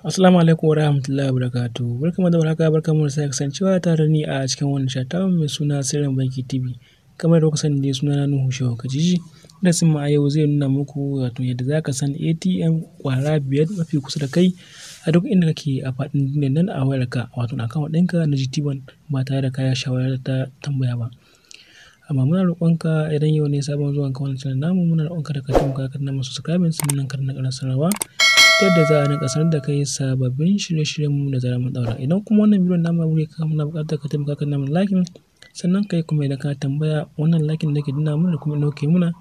Assalamu alaikum wa rahmatullahi wa barakatuh. Barkamu da warhaka, barkamu da sake kasancewa tare ni a cikin wannan shatawa mai suna Sirrin Banki TV. Kamar da kuka sani dai sunana Nuhu Shehu Kajiji. Darasin mu a yau zai nuna muku wato yadda za ka san ATM ƙwara 5 mafi kusa da kai a duk inda kake a faɗin duniyar nan a wayarka, wato account ɗinka na GT1 ba tare da ka sha wahalar ta tambaya ba. Amma muna roƙonka idan yau ne sabon zuwanka wannan channel namu, muna roƙonka da ka taimaka ka danna mana subscribe sannan ka danna ƙararrawar sanarwa ta yadda za a rinƙa sanar da kai sababbin shirye-shiryenmu da zarar mun ɗaura. Idan kuma wannan bidiyon namu ya burge ka, muna buƙatar ka taimaka ka danna mana like, sannan kai kuma idan ka tambaya wannan like da ke danna mana da kuma ɗauke muna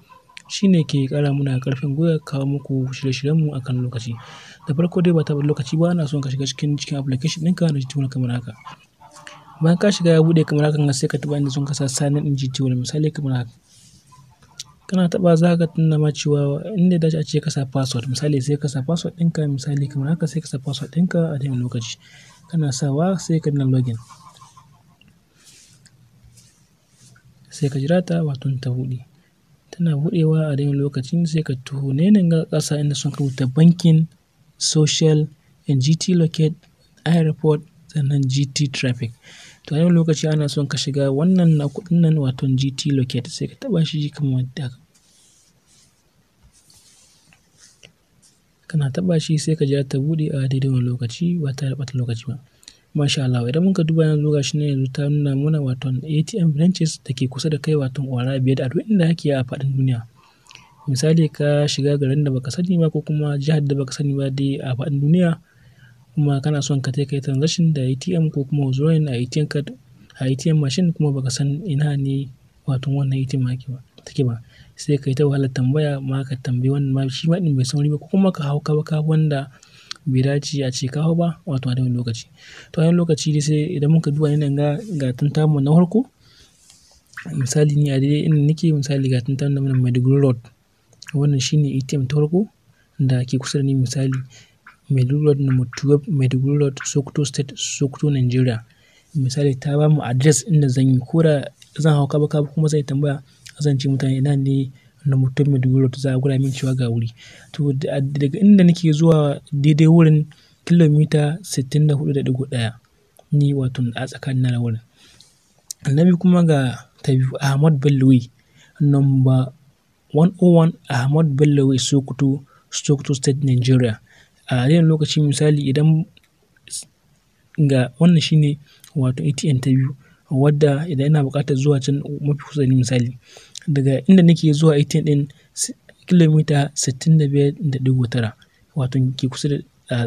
shine ke ƙara muna ƙarfin gwiwa kawo muku shirye-shiryenmu a kan lokaci. Da farko dai ba ta ɓata lokaci ba, ana son ka shiga cikin application ɗinka na GT1 kamar haka. Bayan ka shiga ya buɗe kamar haka sai ka taɓa inda sun kasa sign in GT1 misali kamar haka. Kana taɓa za ka tuna ma cewa inda dace a ce ka sa password, misali sai ka sa password ɗinka misali kamar haka, sai ka sa password ɗinka a daidai lokaci. Kana sawa sai ka danna login. Sai ka jira ta wato ta buɗe. Tana buɗewa a daidai lokacin sai ka taho nan ga ƙasa inda sun rubuta banking, social, GT locate, airport sannan GT traffic. To a daidai lokaci ana son ka shiga wannan na kuɗin nan wato GT locate, sai ka taɓa shi kamar haka. Kana taɓa shi sai ka jira ta buɗe a daidai wani lokaci ba tare da ɓata lokaci ba. Masha Allah, idan muka duba yanzu ga shi ne yanzu ta nuna mana wato ATM branches da ke kusa da kai wato ƙwara 5 a duk inda kake a faɗin duniya. Misali ka shiga garin da baka sani ba ko kuma jihar da baka sani ba dai a faɗin duniya, kuma kana son ka kai transaction da ATM ko kuma withdrawing a ATM card a ATM machine kuma baka san ina ne wato wannan ATM take ba, sai kai ta wahalar tambaya ma ka tambayi wannan ma shi ma ɗin bai san wuri ba ko kuma ka hau ka wanda bai dace a ce ka hau ba wato a daidai lokaci. To a daidai lokaci dai sai idan muka duba nan ga tantamu na farko, misali ni a daidai inda nake misali ga tantamu na Maiduguri Road, wannan shine ATM ta farko da ke kusa da ni misali Maiduguri Road number 12 Maiduguri Road, Sokoto State, Sokoto, Nigeria. Misali ta ba mu address inda zan yi ko da zan hau kaba kuma zan yi tambaya zan ce mutane ina ne na mutum Maiduguri Road, za a gwada min cewa ga wuri. To daga inda nake zuwa daidai wurin kilomita 64.1 ni wato a tsakanin na wurin. Annabi kuma ga ta biyu Ahmad Bello Way number 101 Ahmad Bello Way, Sokoto, Sokoto State, Nigeria. A daidai lokaci misali idan ga wannan shine wato ATM ta biyu wadda idan ina buƙatar zuwa can mafi kusa da ni misali daga inda nake zuwa ATM ɗin kilomita 65.9 wato ke kusa da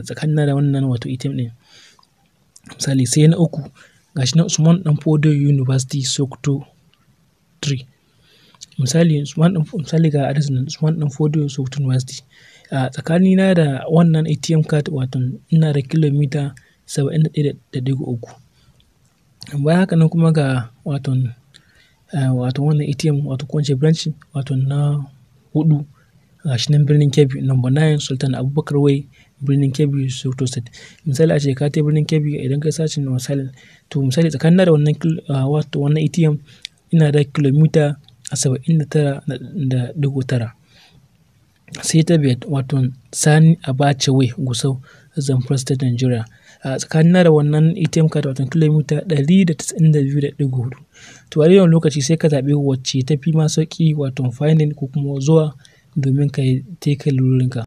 tsakanin da wannan wato ATM ɗin. Misali sai na uku gashi na Usman Danfodio University, Sokoto 3. Misali ga address na Usman Danfodio Sokoto University. A tsakanina da wannan ATM card wato ina da kilomita 71.3. Bayan haka nan kuma ga wato wannan ATM wato ko ince branch wato na 4 gashi nan birnin Kebbi number 9 Sultan Abubakar Way, birnin Kebbi, Sokoto State. Misali a ce ka tai birnin Kebbi idan kai search misali to misali tsakanina da wannan ATM ina da kilomita 79.9. Sai ta biyar wato Sani Abacha Way, Gusau, Zamfara State, Nigeria. A tsakanina da wannan ATM card wato kilomita 192.4. To a yawan lokaci sai ka zaɓi wacce ta fi ma sauƙi wato finding ko kuma zuwa domin ka kai lalurinka.